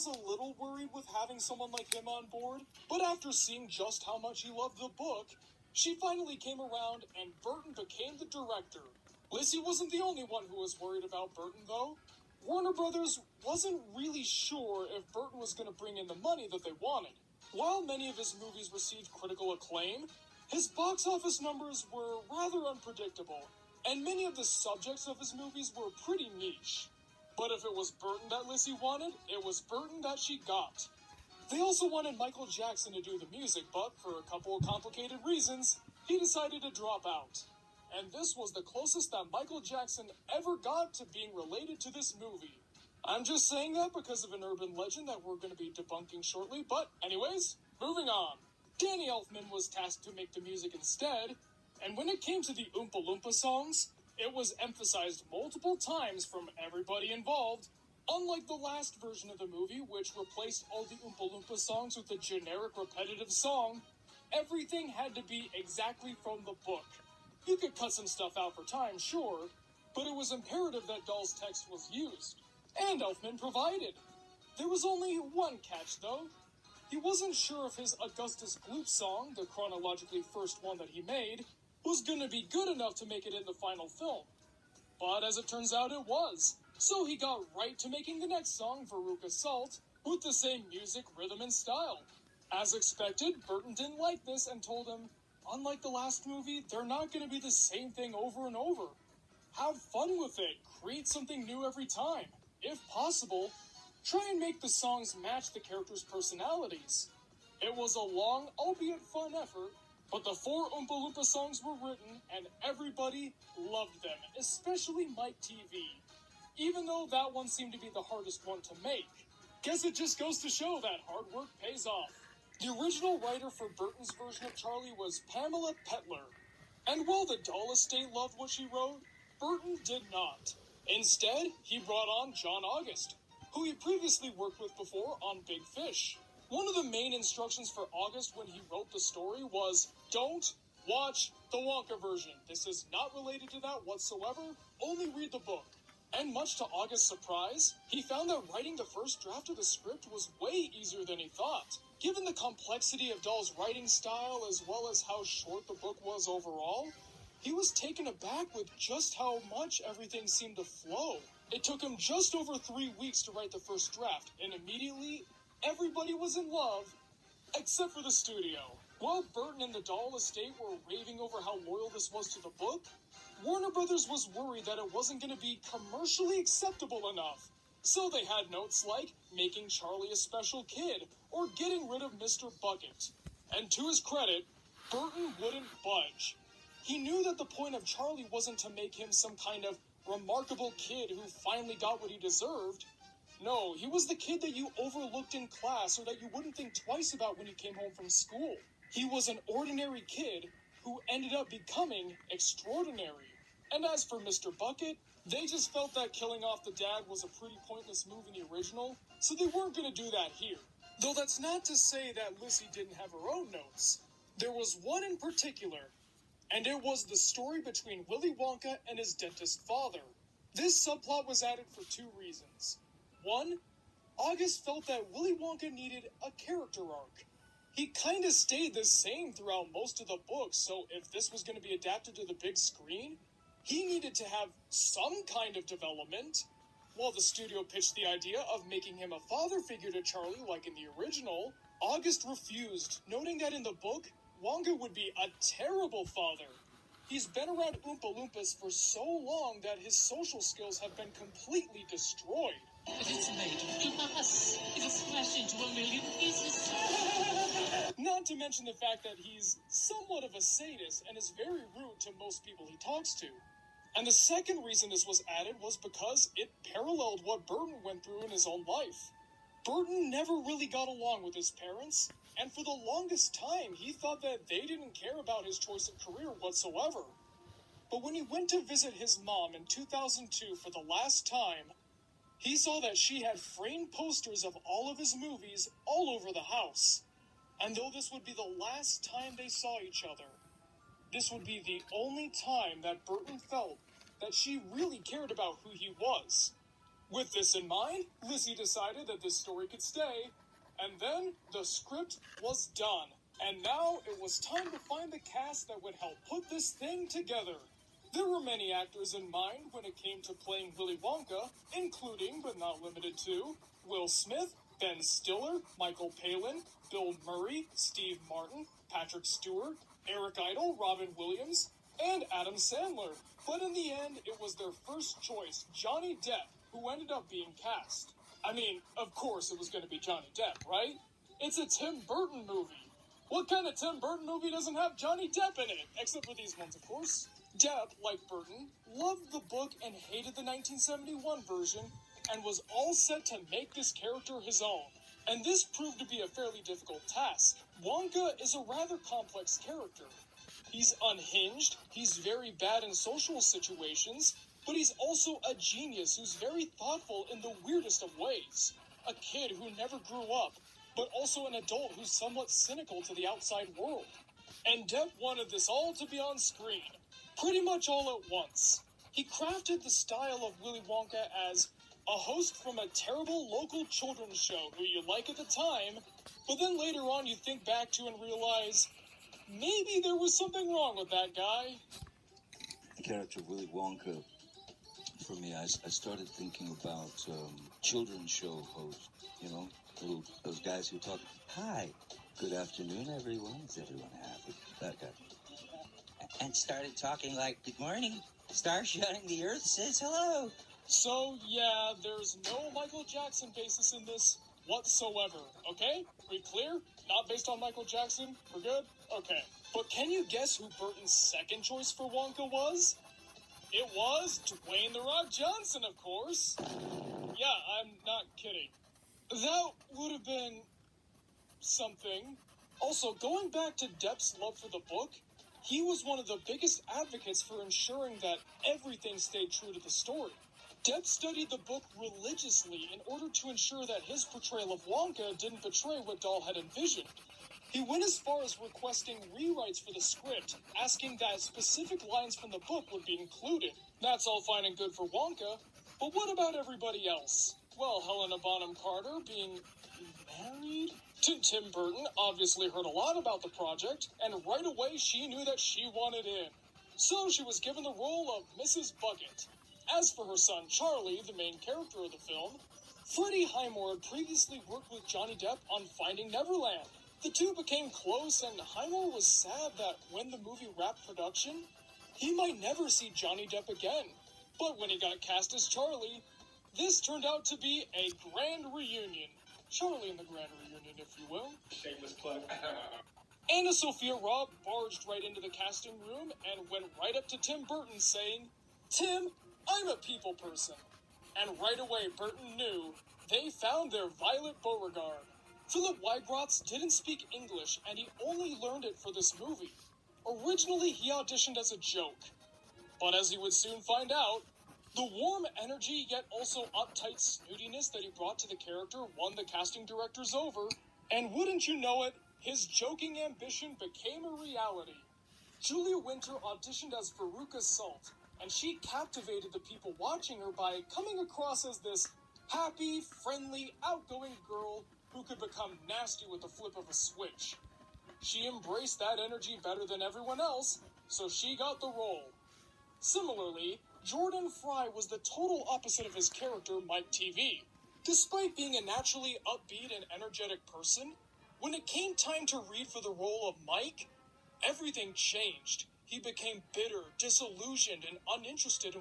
was a little worried with having someone like him on board, but after seeing just how much he loved the book, she finally came around and Burton became the director. Lizzie wasn't the only one who was worried about Burton, though. Warner Brothers wasn't really sure if Burton was going to bring in the money that they wanted. While many of his movies received critical acclaim, his box office numbers were rather unpredictable, and many of the subjects of his movies were pretty niche. But if it was Burton that Lizzie wanted, it was Burton that she got. They also wanted Michael Jackson to do the music, but for a couple of complicated reasons, he decided to drop out. And this was the closest that Michael Jackson ever got to being related to this movie. I'm just saying that because of an urban legend that we're going to be debunking shortly, but anyways, moving on. Danny Elfman was tasked to make the music instead, and when it came to the Oompa Loompa songs, it was emphasized multiple times from everybody involved. Unlike the last version of the movie, which replaced all the Oompa Loompa songs with a generic repetitive song, everything had to be exactly from the book. You could cut some stuff out for time, sure, but it was imperative that Dahl's text was used, and Elfman provided. There was only one catch, though. He wasn't sure if his Augustus Gloop song, the chronologically first one that he made, was gonna be good enough to make it in the final film. But as it turns out, it was. So he got right to making the next song, Veruca Salt, with the same music, rhythm, and style. As expected, Burton didn't like this and told him, unlike the last movie, they're not going to be the same thing over and over. Have fun with it. Create something new every time. If possible, try and make the songs match the characters' personalities. It was a long, albeit fun effort, but the 4 Oompa Loompa songs were written and everybody loved them, especially Mike TV. Even though that one seemed to be the hardest one to make. Guess it just goes to show that hard work pays off. The original writer for Burton's version of Charlie was Pamela Petler. And while the Dahl estate loved what she wrote, Burton did not. Instead, he brought on John August, who he previously worked with before on Big Fish. One of the main instructions for August when he wrote the story was, don't watch the Wonka version. This is not related to that whatsoever, only read the book. And much to August's surprise, he found that writing the first draft of the script was way easier than he thought. Given the complexity of Dahl's writing style as well as how short the book was overall, he was taken aback with just how much everything seemed to flow. It took him just over 3 weeks to write the first draft, and immediately, everybody was in love, except for the studio. While Burton and the Dahl estate were raving over how loyal this was to the book, Warner Brothers was worried that it wasn't going to be commercially acceptable enough. So they had notes like making Charlie a special kid or getting rid of Mr. Bucket. And to his credit, Burton wouldn't budge. He knew that the point of Charlie wasn't to make him some kind of remarkable kid who finally got what he deserved. No, he was the kid that you overlooked in class or that you wouldn't think twice about when you came home from school. He was an ordinary kid who ended up becoming extraordinary. And as for Mr. Bucket, they just felt that killing off the dad was a pretty pointless move in the original, so they weren't going to do that here. Though that's not to say that Lizzie didn't have her own notes. There was one in particular, and it was the story between Willy Wonka and his dentist father. This subplot was added for 2 reasons. One, August felt that Willy Wonka needed a character arc. He kind of stayed the same throughout most of the books, so if this was going to be adapted to the big screen, he needed to have some kind of development. While the studio pitched the idea of making him a father figure to Charlie like in the original, August refused, noting that in the book, Wonka would be a terrible father. He's been around Oompa Loompas for so long that his social skills have been completely destroyed. But it's made of glass. It'll smash into a million pieces. Not to mention the fact that he's somewhat of a sadist and is very rude to most people he talks to. And the second reason this was added was because it paralleled what Burton went through in his own life. Burton never really got along with his parents, and for the longest time he thought that they didn't care about his choice of career whatsoever. But when he went to visit his mom in 2002 for the last time, he saw that she had framed posters of all of his movies all over the house. And though this would be the last time they saw each other, this would be the only time that Burton felt that she really cared about who he was. With this in mind, Lizzie decided that this story could stay, and then the script was done. And now it was time to find the cast that would help put this thing together. There were many actors in mind when it came to playing Willy Wonka, including, but not limited to, Will Smith, Ben Stiller, Michael Palin, Bill Murray, Steve Martin, Patrick Stewart, Eric Idle, Robin Williams, and Adam Sandler. But in the end, it was their first choice, Johnny Depp, who ended up being cast. I mean, of course it was going to be Johnny Depp, right? It's a Tim Burton movie. What kind of Tim Burton movie doesn't have Johnny Depp in it? Except for these ones, of course. Depp, like Burton, loved the book and hated the 1971 version, and was all set to make this character his own. And this proved to be a fairly difficult task. Wonka is a rather complex character. He's unhinged, he's very bad in social situations, but he's also a genius who's very thoughtful in the weirdest of ways. A kid who never grew up, but also an adult who's somewhat cynical to the outside world. And Depp wanted this all to be on screen, pretty much all at once. He crafted the style of Willy Wonka as a host from a terrible local children's show who you like at the time, but then later on you think back to and realize, maybe there was something wrong with that guy. The character of Willy Wonka, for me, I started thinking about children's show hosts, you know, those guys who talk, hi, good afternoon, everyone, is everyone happy? That guy. And started talking like, good morning, star shining the earth says hello. So, yeah, there's no Michael Jackson basis in this whatsoever, okay? We clear? Not based on Michael Jackson? We're good? Okay. But can you guess who Burton's second choice for Wonka was? It was Dwayne "The Rock" Johnson, of course. Yeah, I'm not kidding. That would have been something. Also, going back to Depp's love for the book, he was one of the biggest advocates for ensuring that everything stayed true to the story. Depp studied the book religiously in order to ensure that his portrayal of Wonka didn't betray what Dahl had envisioned. He went as far as requesting rewrites for the script, asking that specific lines from the book would be included. That's all fine and good for Wonka, but what about everybody else? Well, Helena Bonham Carter being married to Tim Burton obviously heard a lot about the project, and right away she knew that she wanted in. So she was given the role of Mrs. Bucket. As for her son Charlie, the main character of the film, Freddie Highmore had previously worked with Johnny Depp on Finding Neverland. The two became close, and Highmore was sad that when the movie wrapped production, he might never see Johnny Depp again. But when he got cast as Charlie, this turned out to be a grand reunion. Charlie and the grand reunion, if you will. Shameless plug. Anna Sophia Robb barged right into the casting room and went right up to Tim Burton saying, "Tim, I'm a people person." And right away Burton knew they found their Violet Beauregard. Philip Wybrots didn't speak English, and he only learned it for this movie. Originally, he auditioned as a joke. But as he would soon find out, the warm energy yet also uptight snootiness that he brought to the character won the casting directors over, and wouldn't you know it, his joking ambition became a reality. Julia Winter auditioned as Veruca Salt, and she captivated the people watching her by coming across as this happy, friendly, outgoing girl who could become nasty with the flip of a switch. She embraced that energy better than everyone else, so she got the role. Similarly, Jordan Fry was the total opposite of his character, Mike TV. Despite being a naturally upbeat and energetic person, when it came time to read for the role of Mike, everything changed. He became bitter, disillusioned, and uninterested in